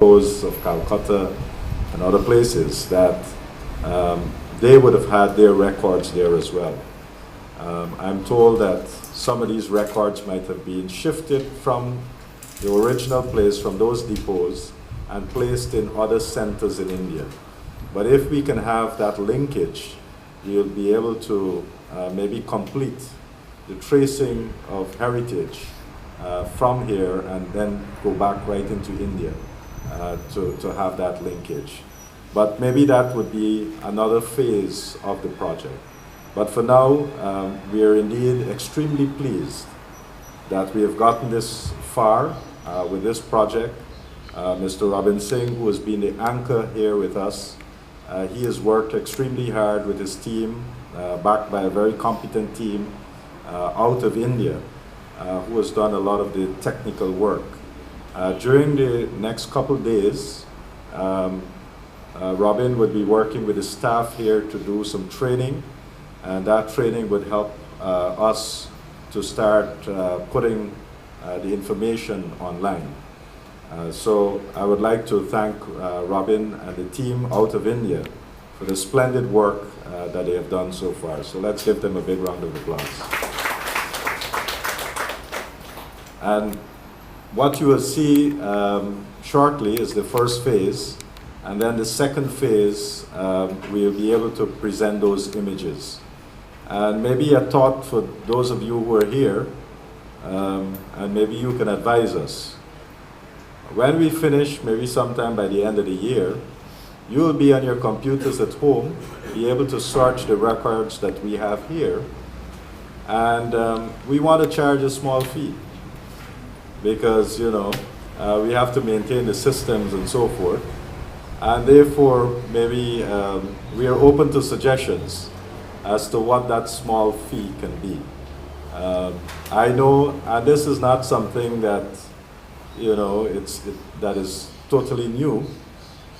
those of Calcutta and other places, that they would have had their records there as well. I'm told that some of these records might have been shifted from the original place, from those depots, and placed in other centers in India. But if we can have that linkage, we'll be able to maybe complete the tracing of heritage from here and then go back right into India to have that linkage. But maybe that would be another phase of the project. But for now, we are indeed extremely pleased that we have gotten this far with this project. Mr. Robin Singh, who has been the anchor here with us, he has worked extremely hard with his team, backed by a very competent team out of India, who has done a lot of the technical work. During the next couple of days, Robin would be working with the staff here to do some training, and that training would help us to start putting the information online. So I would like to thank Robin and the team out of India for the splendid work that they have done so far. So let's give them a big round of applause. And what you will see shortly is the first phase, and then the second phase, we'll be able to present those images. And maybe a thought for those of you who are here, and maybe you can advise us. When we finish, maybe sometime by the end of the year, you will be on your computers at home, be able to search the records that we have here, and we want to charge a small fee because, you know, we have to maintain the systems and so forth, and therefore maybe we are open to suggestions as to what that small fee can be. I know, and this is not something that, you know, that is totally new.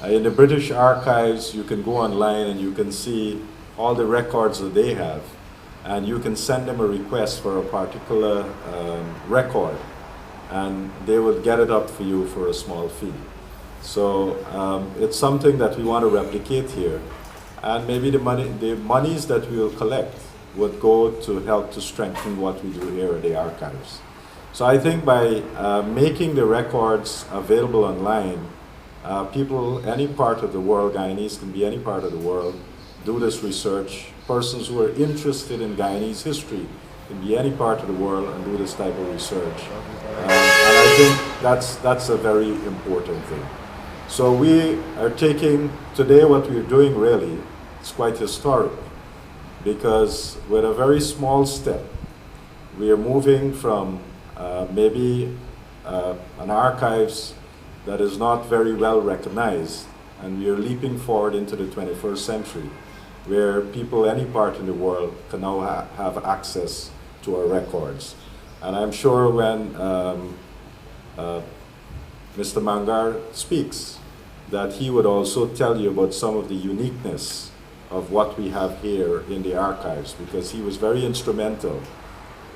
In the British Archives, you can go online and you can see all the records that they have, and you can send them a request for a particular record, and they will get it up for you for a small fee. So it's something that we want to replicate here, and maybe the monies that we will collect would go to help to strengthen what we do here at the archives. So I think by making the records available online, people, any part of the world, Guyanese can be any part of the world, do this research. Persons who are interested in Guyanese history can be any part of the world and do this type of research. And I think that's a very important thing. So we are taking, today what we're doing really, it's quite historic, because with a very small step, we are moving from maybe an archives that is not very well recognized, and we are leaping forward into the 21st century, where people any part in the world can now have access to our records. And I'm sure when Mr. Mangar speaks, that he would also tell you about some of the uniqueness of what we have here in the archives, because he was very instrumental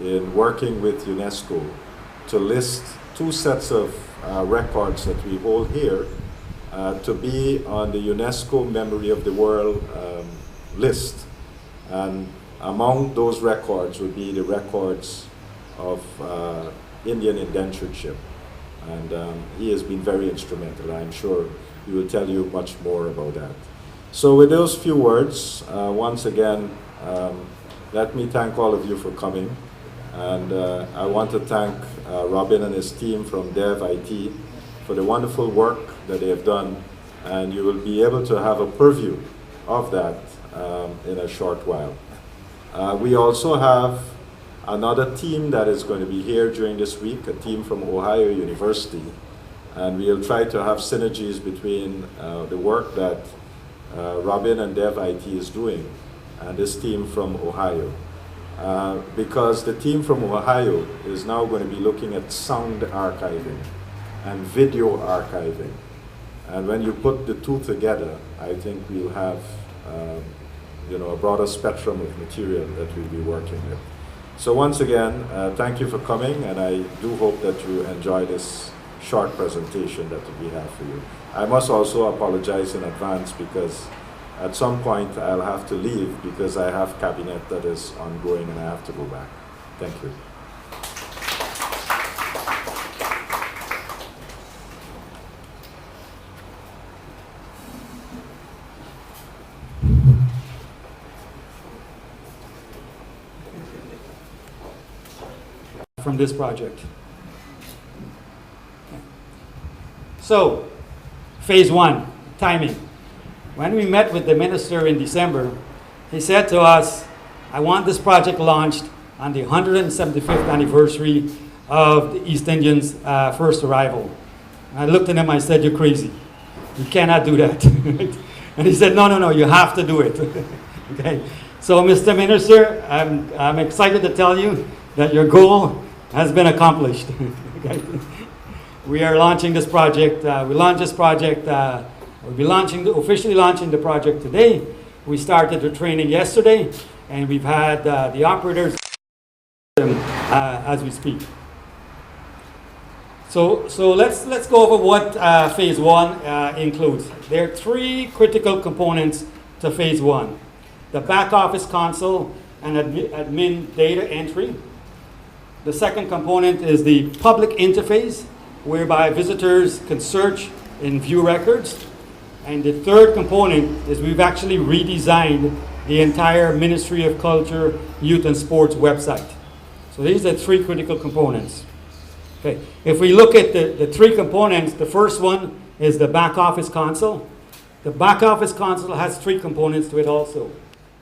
in working with UNESCO to list two sets of records that we hold here to be on the UNESCO Memory of the World list. And among those records would be the records of Indian indentureship. And he has been very instrumental. I'm sure he will tell you much more about that. So with those few words, once again, let me thank all of you for coming. And I want to thank Robin and his team from Dev IT for the wonderful work that they have done. And you will be able to have a preview of that in a short while. We also have another team that is going to be here during this week, a team from Ohio University. And we'll try to have synergies between the work that Robin and Dev IT is doing and this team from Ohio. Because the team from Ohio is now going to be looking at sound archiving and video archiving. And when you put the two together, I think we'll have you know, a broader spectrum of material that we'll be working with. So once again, thank you for coming, and I do hope that you enjoy this short presentation that we have for you. I must also apologize in advance because at some point I'll have to leave because I have cabinet that is ongoing and I have to go back. Thank you. From this project. So, phase one, timing. When we met with the minister in December, he said to us, I want this project launched on the 175th anniversary of the East Indians' first arrival. And I looked at him, I said, you're crazy. You cannot do that. And he said, no, you have to do it. Okay. So, Mr. Minister, I'm excited to tell you that your goal has been accomplished. Okay. We are launching this project. We launched this project. We'll be officially launching the project today. We started the training yesterday, and we've had the operators as we speak. So let's go over what phase one includes. There are three critical components to phase one: the back office console and admin data entry. The second component is the public interface, whereby visitors can search and view records. And the third component is we've actually redesigned the entire Ministry of Culture, Youth and Sports website. So these are three critical components. Okay. If we look at the three components, the first one is the back office console. The back office console has three components to it also.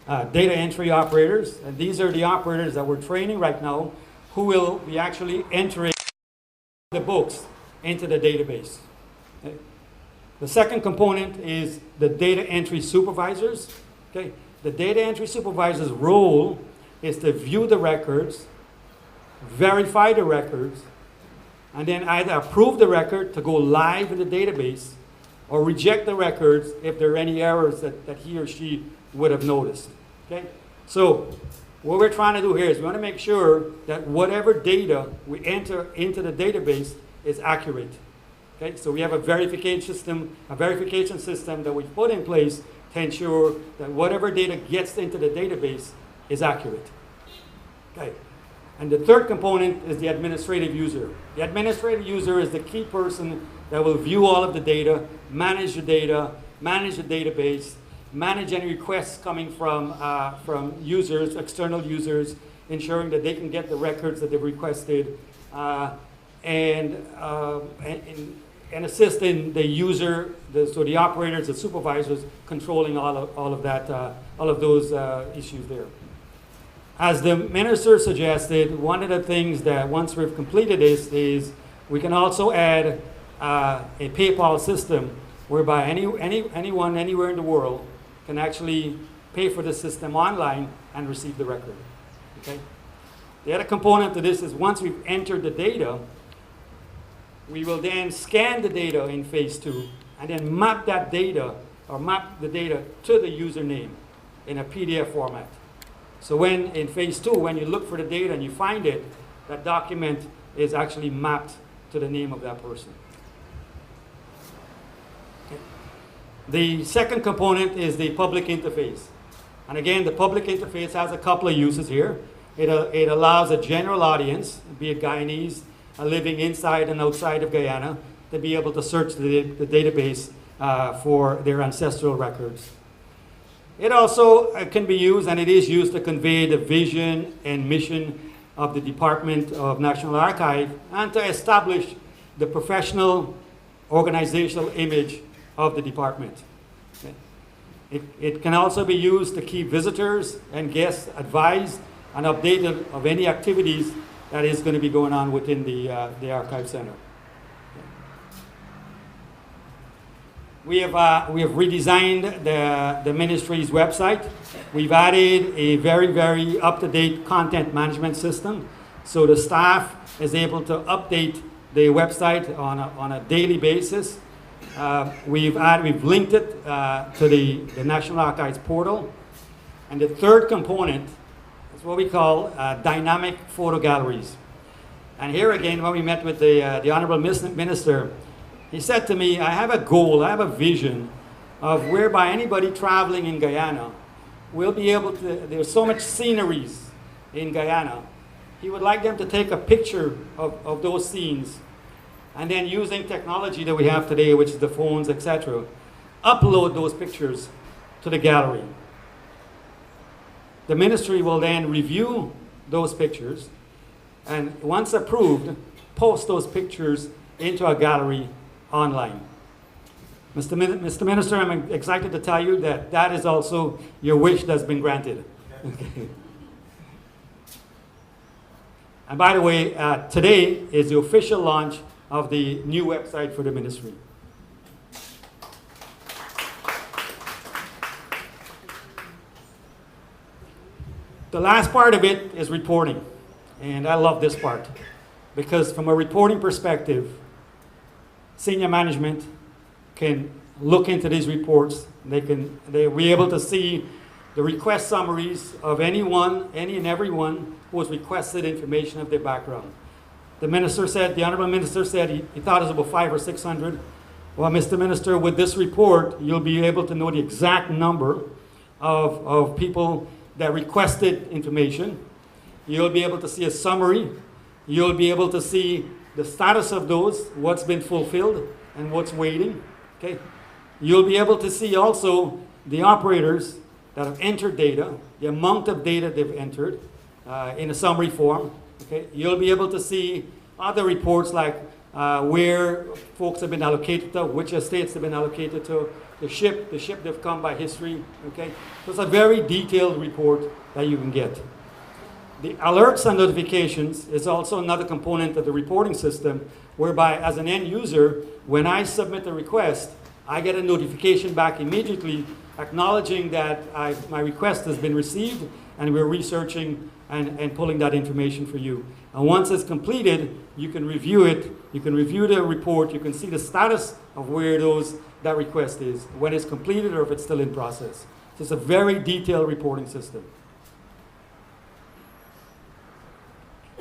Data entry operators, and these are the operators that we're training right now, who will be actually entering the books into the database. Okay. The second component is the data entry supervisors. Okay. The data entry supervisor's role is to view the records, verify the records, and then either approve the record to go live in the database or reject the records if there are any errors that he or she would have noticed. Okay. So what we're trying to do here is we want to make sure that whatever data we enter into the database is accurate. Okay, so we have a verification system that we put in place to ensure that whatever data gets into the database is accurate. Okay, and the third component is the administrative user. The administrative user is the key person that will view all of the data, manage the database, manage any requests coming from users, external users, ensuring that they can get the records that they've requested, and assist in the user, so the operators, the supervisors, controlling all of those issues there. As the minister suggested, one of the things that once we've completed this is we can also add a PayPal system whereby anyone anywhere in the world can actually pay for the system online and receive the record. Okay? The other component to this is once we've entered the data, we will then scan the data in phase two and then map the data to the username in a PDF format. So when in phase two, when you look for the data and you find it, that document is actually mapped to the name of that person. Okay. The second component is the public interface. And again, the public interface has a couple of uses here. It allows a general audience, be it Guyanese, living inside and outside of Guyana, to be able to search the database for their ancestral records. It also can be used, and it is used, to convey the vision and mission of the Department of National Archives and to establish the professional organizational image of the department. Okay. It can also be used to keep visitors and guests advised and updated of any activities that is going to be going on within the Archive Center. We have redesigned the ministry's website. We've added a very, very up-to-date content management system, so the staff is able to update the website on a daily basis. We've linked it to the National Archives portal. And the third component is what we call dynamic photo galleries. And here again, when we met with the Honorable Minister, he said to me, I have a goal, I have a vision of whereby anybody traveling in Guyana will be able to, there's so much sceneries in Guyana, he would like them to take a picture of those scenes, and then using technology that we have today, which is the phones, etc., upload those pictures to the gallery. The ministry will then review those pictures, and once approved, post those pictures into a gallery online. Mr. Minister, I'm excited to tell you that that is also your wish that's been granted. Okay. And by the way, today is the official launch of the new website for the ministry. The last part of it is reporting. And I love this part because from a reporting perspective, senior management can look into these reports. They'll be able to see the request summaries of any and everyone who has requested information of their background. The Honorable Minister said he thought it was about 500 or 600. Well, Mr. Minister, with this report, you'll be able to know the exact number of people that requested information. You'll be able to see a summary. You'll be able to see the status of those, what's been fulfilled and what's waiting. Okay? You'll be able to see also the operators that have entered data, the amount of data they've entered in a summary form. Okay? You'll be able to see other reports like where folks have been allocated to, which estates they've been allocated to, the ship they've come by history. Okay? So it's a very detailed report that you can get. The alerts and notifications is also another component of the reporting system, whereby as an end user, when I submit a request, I get a notification back immediately acknowledging that my request has been received and we're researching and pulling that information for you. And once it's completed, you can review it, you can review the report, you can see the status of where that request is, when it's completed or if it's still in process. So it's a very detailed reporting system.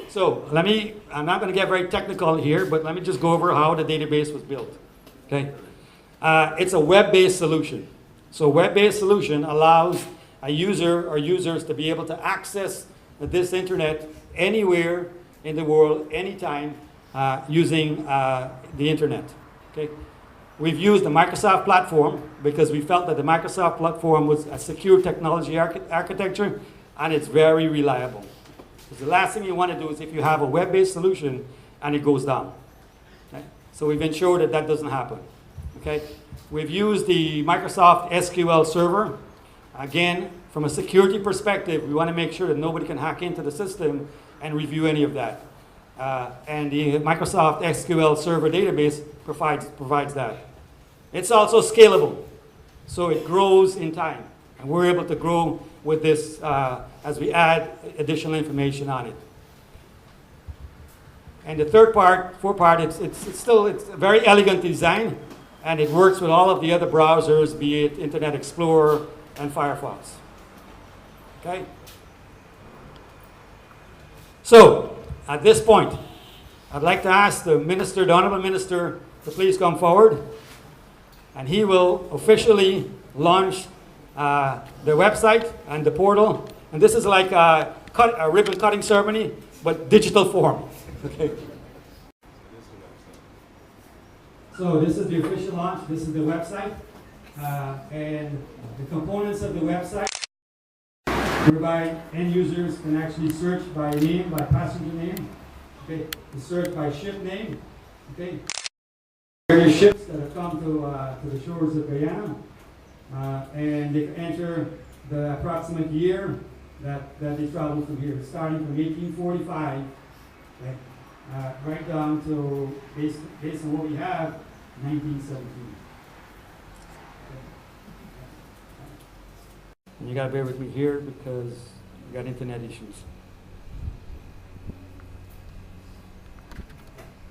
So I'm not going to get very technical here, but let me just go over how the database was built. Okay, it's a web-based solution. So a web-based solution allows a user or users to be able to access this internet anywhere in the world, anytime, using the internet. Okay, we've used the Microsoft platform because we felt that the Microsoft platform was a secure technology architecture, and it's very reliable. Because the last thing you want to do is if you have a web-based solution and it goes down. Okay? So we've ensured that that doesn't happen. Okay? We've used the Microsoft SQL Server. Again, from a security perspective, we want to make sure that nobody can hack into the system and review any of that. And the Microsoft SQL Server database provides that. It's also scalable, so it grows in time. And we're able to grow with this as we add additional information on it. And the fourth part, it's a very elegant design, and it works with all of the other browsers, be it Internet Explorer and Firefox. Okay? So, at this point, I'd like to ask the Honorable Minister to please come forward, and he will officially launch the website and the portal. And this is like a ribbon cutting ceremony, but digital form. Okay. So this is the official launch. This is the website. And the components of the website, whereby end users can actually search by name, by passenger name. Okay. Search by ship name. Okay. Various ships that have come to the shores of Guyana. And they enter the approximate year that they traveled from here, starting from 1845, okay, right down to, based on what we have, 1917. And you got to bear with me here because we got internet issues.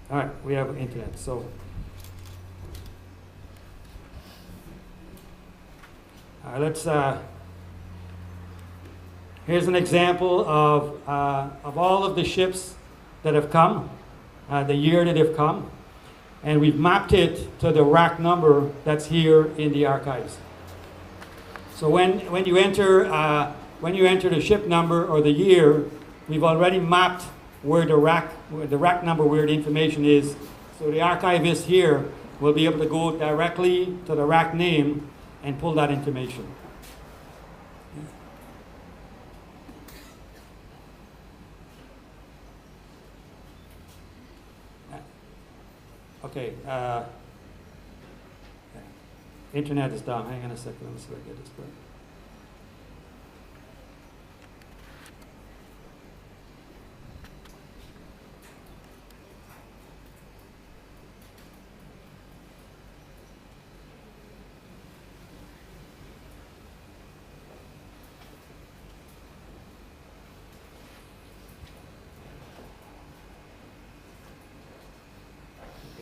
All right, we have internet, so. Let's. Here's an example of all of the ships that have come, the year that they've come, and we've mapped it to the rack number that's here in the archives. So when you enter the ship number or the year, we've already mapped where the rack number, where the information is. So the archivist here will be able to go directly to the rack name and pull that information. Okay, internet is down. Hang on a second. Let me see if I get this correct.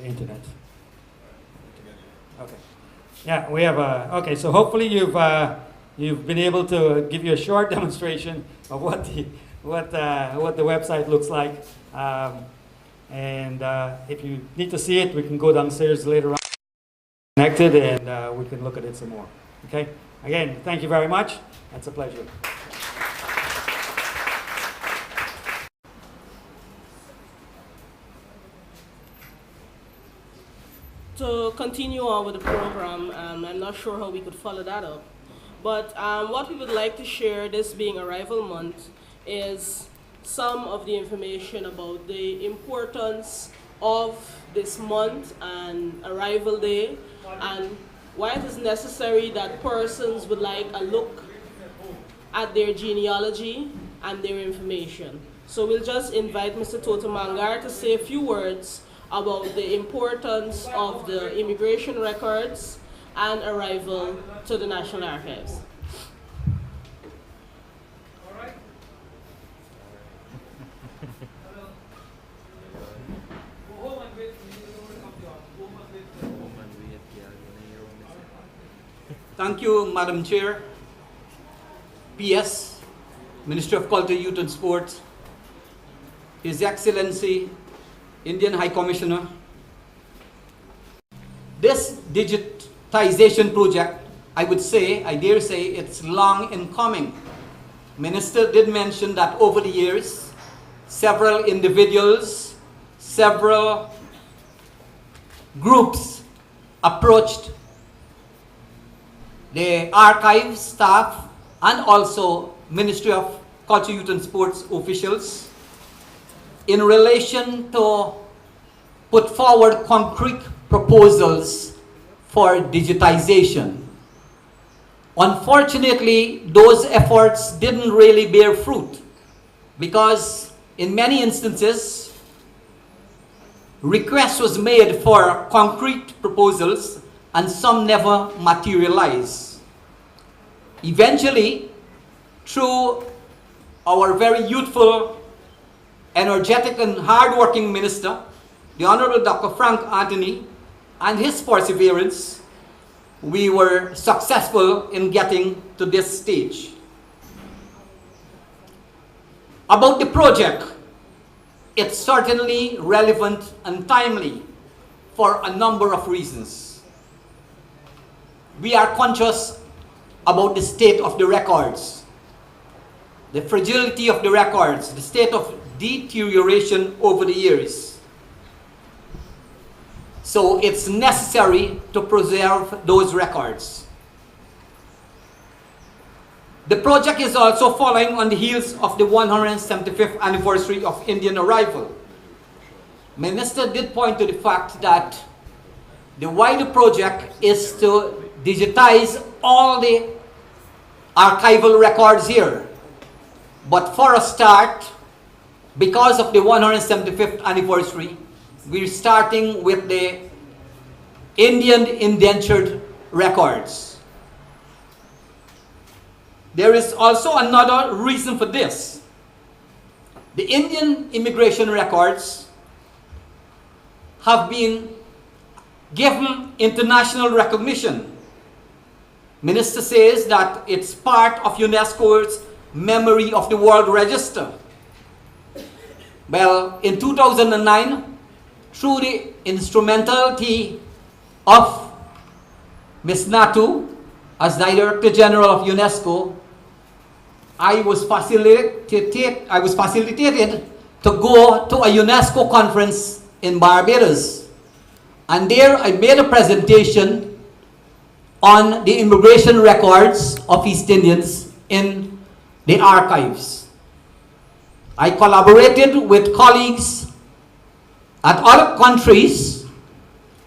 Internet. Okay. Yeah, we have okay. So hopefully you've been able to give you a short demonstration of what the website looks like. And if you need to see it, we can go downstairs later on, connected, and we can look at it some more. Okay. Again, thank you very much. That's a pleasure. To continue on with the program, I'm not sure how we could follow that up, but what we would like to share, this being Arrival Month, is some of the information about the importance of this month and Arrival Day, and why it is necessary that persons would like a look at their genealogy and their information. So we'll just invite Mr. Toto Mangar to say a few words about the importance of the immigration records and arrival to the National Archives. Thank you, Madam Chair. PS, Minister of Culture, Youth and Sports, His Excellency, Indian High Commissioner. This digitization project, I dare say, it's long in coming. Minister did mention that over the years, several individuals, several groups approached the archive staff and also Ministry of Culture, Youth and Sports officials in relation to put forward concrete proposals for digitization. Unfortunately, those efforts didn't really bear fruit because in many instances, requests was made for concrete proposals and some never materialized. Eventually, through our very youthful, energetic and hard-working minister, the Honorable Dr. Frank Anthony, and his perseverance, we were successful in getting to this stage. About the project, it's certainly relevant and timely for a number of reasons. We are conscious about the state of the records, the fragility of the records, the state of deterioration over the years. So it's necessary to preserve those records. The project is also following on the heels of the 175th anniversary of Indian arrival. Minister did point to the fact that the wider project is to digitize all the archival records here. But for a start, because of the 175th anniversary, we're starting with the Indian indentured records. There is also another reason for this. The Indian immigration records have been given international recognition. Minister says that it's part of UNESCO's Memory of the World Register. Well, in 2009, through the instrumentality of Ms. Natu, as Director General of UNESCO, I was facilitated to go to a UNESCO conference in Barbados. And there I made a presentation on the immigration records of East Indians in the archives. I collaborated with colleagues at other countries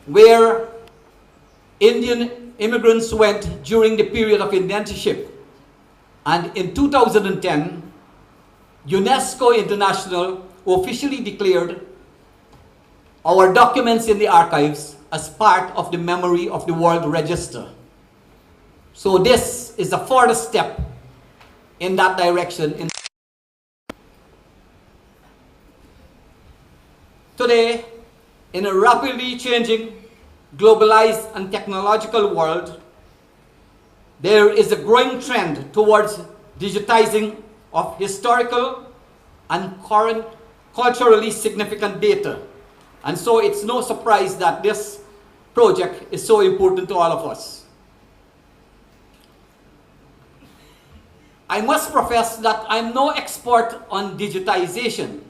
where Indian immigrants went during the period of indentureship. And in 2010, UNESCO International officially declared our documents in the archives as part of the Memory of the World Register. So this is a further step in that direction. Today, in a rapidly changing, globalized and technological world, there is a growing trend towards digitizing of historical and current culturally significant data. And so it's no surprise that this project is so important to all of us. I must profess that I'm no expert on digitization.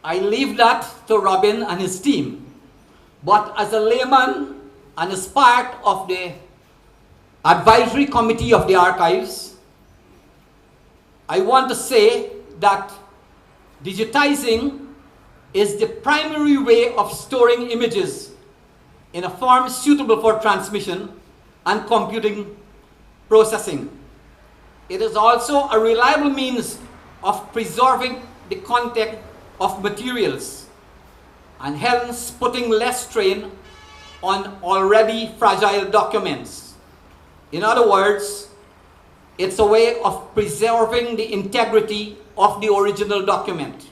I leave that to Robin and his team. But as a layman and as part of the advisory committee of the archives, I want to say that digitizing is the primary way of storing images in a form suitable for transmission and computing processing. It is also a reliable means of preserving the content of materials and hence putting less strain on already fragile documents. In other words, it's a way of preserving the integrity of the original document.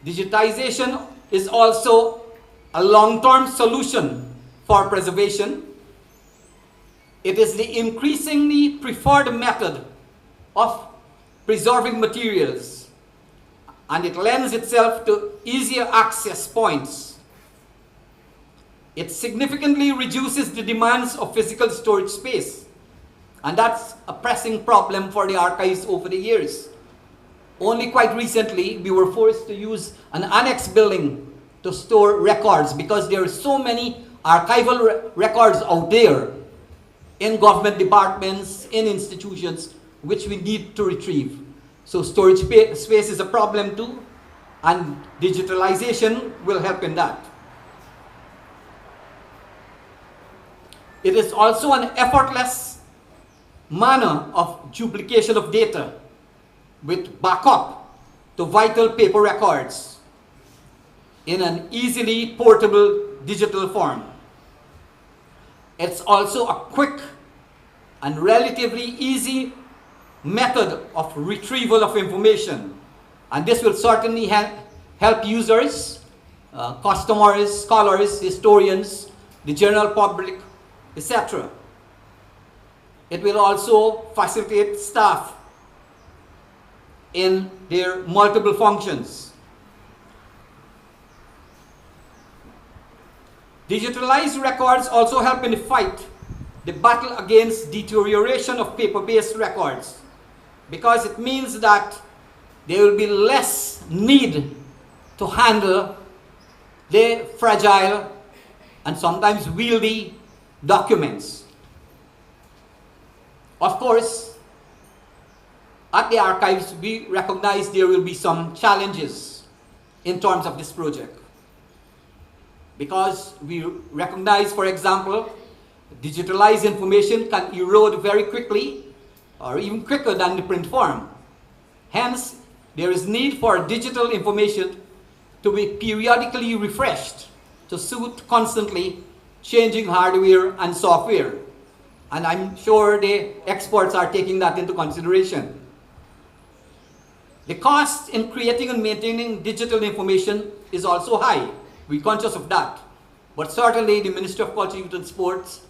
Digitization is also a long-term solution for preservation. It is the increasingly preferred method of preserving materials, and it lends itself to easier access points. It significantly reduces the demands of physical storage space, and that's a pressing problem for the archives over the years. Only quite recently, we were forced to use an annex building to store records because there are so many archival records out there in government departments, in institutions, which we need to retrieve. So storage space is a problem too, and digitalization will help in that. It is also an effortless manner of duplication of data with backup to vital paper records in an easily portable digital form. It's also a quick and relatively easy method of retrieval of information, and this will certainly help users, customers, scholars, historians, the general public, etc. It will also facilitate staff in their multiple functions. Digitalized records also help in the fight, the battle against deterioration of paper-based records, because it means that there will be less need to handle the fragile and sometimes wieldy documents. Of course, at the archives, we recognize there will be some challenges in terms of this project, because we recognize, for example, digitalized information can erode very quickly or even quicker than the print form. Hence, there is need for digital information to be periodically refreshed to suit constantly changing hardware and software. And I'm sure the experts are taking that into consideration. The cost in creating and maintaining digital information is also high. We're conscious of that. But certainly the Ministry of Culture, Youth and Sports,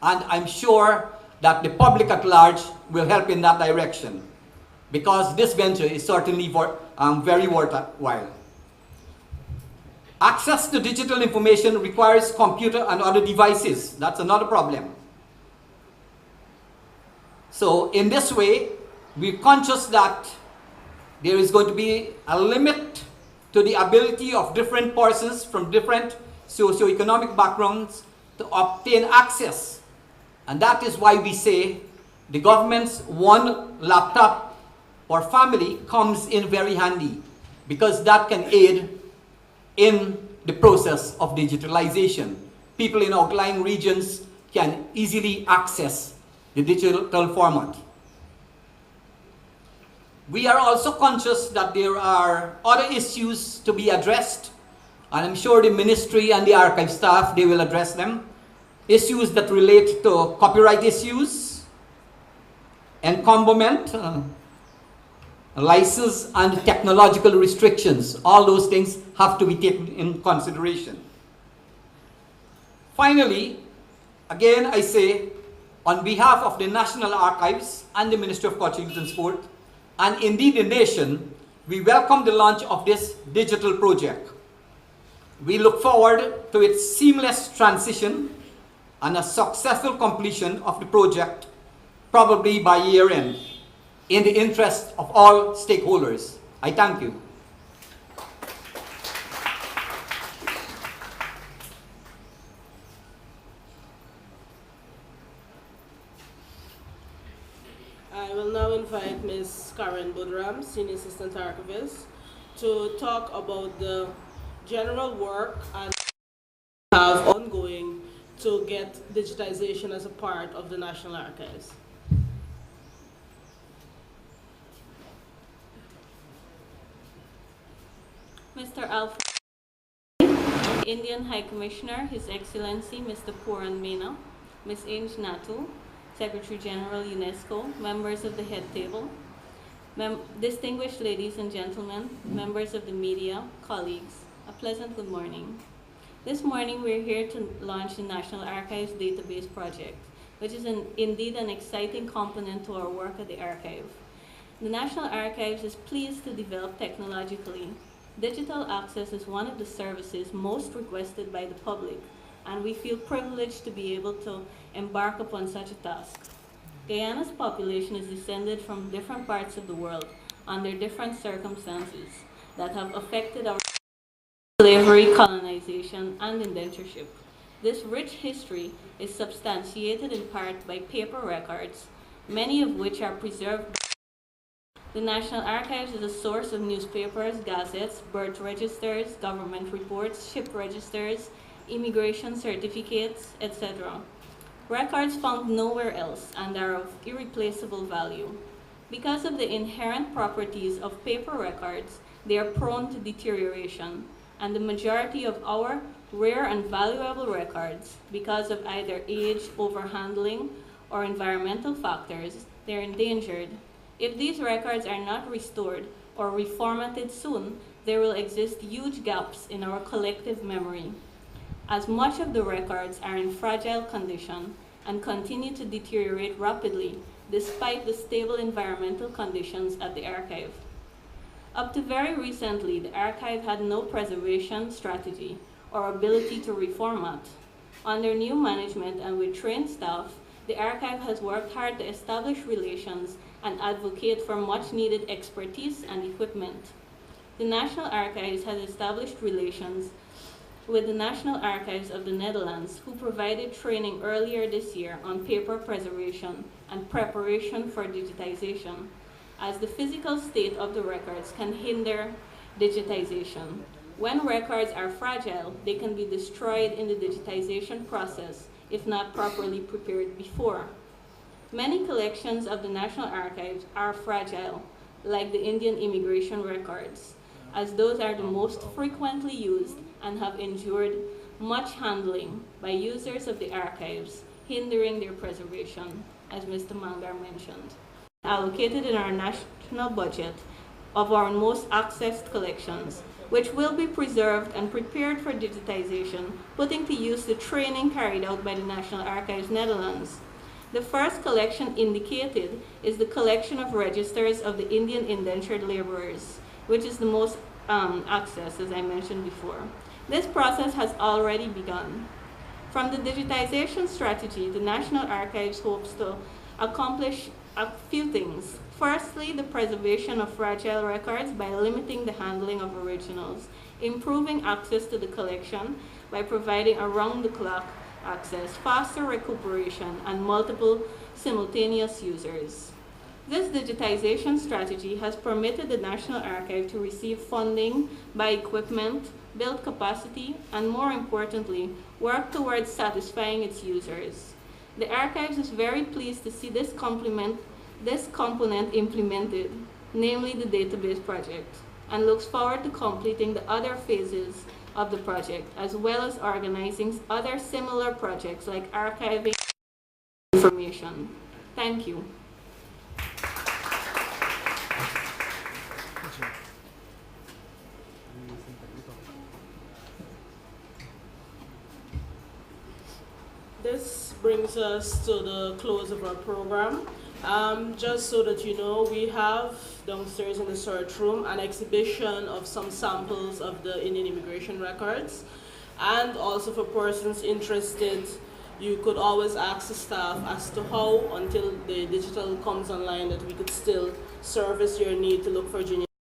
and I'm sure that the public at large will help in that direction, because this venture is certainly very worthwhile. Access to digital information requires computer and other devices. That's another problem. So in this way, we're conscious that there is going to be a limit to the ability of different persons from different socioeconomic backgrounds to obtain access. And that is why we say the government's one laptop per family comes in very handy, because that can aid in the process of digitalization. People in outlying regions can easily access the digital format. We are also conscious that there are other issues to be addressed, and I'm sure the ministry and the archive staff, they will address them. Issues that relate to copyright issues, encumberment, license and technological restrictions. All those things have to be taken in consideration. Finally, again I say, on behalf of the National Archives and the Ministry of Culture, Youth and Sport, and indeed the nation, we welcome the launch of this digital project. We look forward to its seamless transition and a successful completion of the project, probably by year-end, in the interest of all stakeholders. I thank you. I will now invite Ms. Karen Budram, Senior Assistant Archivist, to talk about the general work and have ongoing to get digitization as a part of the National Archives. Mr. Alfred, Indian High Commissioner, His Excellency Mr. Puran Mena, Ms. Ange Natu, Secretary General UNESCO, members of the head table, distinguished ladies and gentlemen, members of the media, colleagues, a pleasant good morning. This morning we're here to launch the National Archives Database Project, which is indeed an exciting component to our work at the Archive. The National Archives is pleased to develop technologically. Digital access is one of the services most requested by the public, and we feel privileged to be able to embark upon such a task. Guyana's population is descended from different parts of the world under different circumstances that have affected our slavery, colonization, and indentureship. This rich history is substantiated in part by paper records, many of which are preserved. The National Archives is a source of newspapers, gazettes, birth registers, government reports, ship registers, immigration certificates, etc. Records found nowhere else and are of irreplaceable value. Because of the inherent properties of paper records, they are prone to deterioration, and the majority of our rare and valuable records, because of either age, overhandling, or environmental factors, they're endangered. If these records are not restored or reformatted soon, there will exist huge gaps in our collective memory, as much of the records are in fragile condition and continue to deteriorate rapidly despite the stable environmental conditions at the archive. Up to very recently, the archive had no preservation strategy or ability to reformat. Under new management and with trained staff, the archive has worked hard to establish relations and advocate for much needed expertise and equipment. The National Archives has established relations with the National Archives of the Netherlands, who provided training earlier this year on paper preservation and preparation for digitization, as the physical state of the records can hinder digitization. When records are fragile, they can be destroyed in the digitization process if not properly prepared before. Many collections of the National Archives are fragile, like the Indian immigration records, as those are the most frequently used and have endured much handling by users of the archives, hindering their preservation, as Mr. Mangar mentioned. Allocated in our national budget of our most accessed collections, which will be preserved and prepared for digitization, putting to use the training carried out by the National Archives Netherlands. The first collection indicated is the collection of registers of the Indian indentured laborers. which is the most access, as I mentioned before. This process has already begun. From the digitization strategy, the National Archives hopes to accomplish a few things. Firstly, the preservation of fragile records by limiting the handling of originals, improving access to the collection by providing around-the-clock access, faster recuperation, and multiple simultaneous users. This digitization strategy has permitted the National Archive to receive funding, buy equipment, build capacity, and more importantly, work towards satisfying its users. The Archives is very pleased to see this component implemented, namely the database project, and looks forward to completing the other phases of the project, as well as organizing other similar projects like archiving information. Thank you. This brings us to the close of our program. Just so that you know, we have downstairs in the search room an exhibition of some samples of the Indian immigration records. And also for persons interested, you could always ask the staff as to how, until the digital comes online, that we could still service your need to look for junior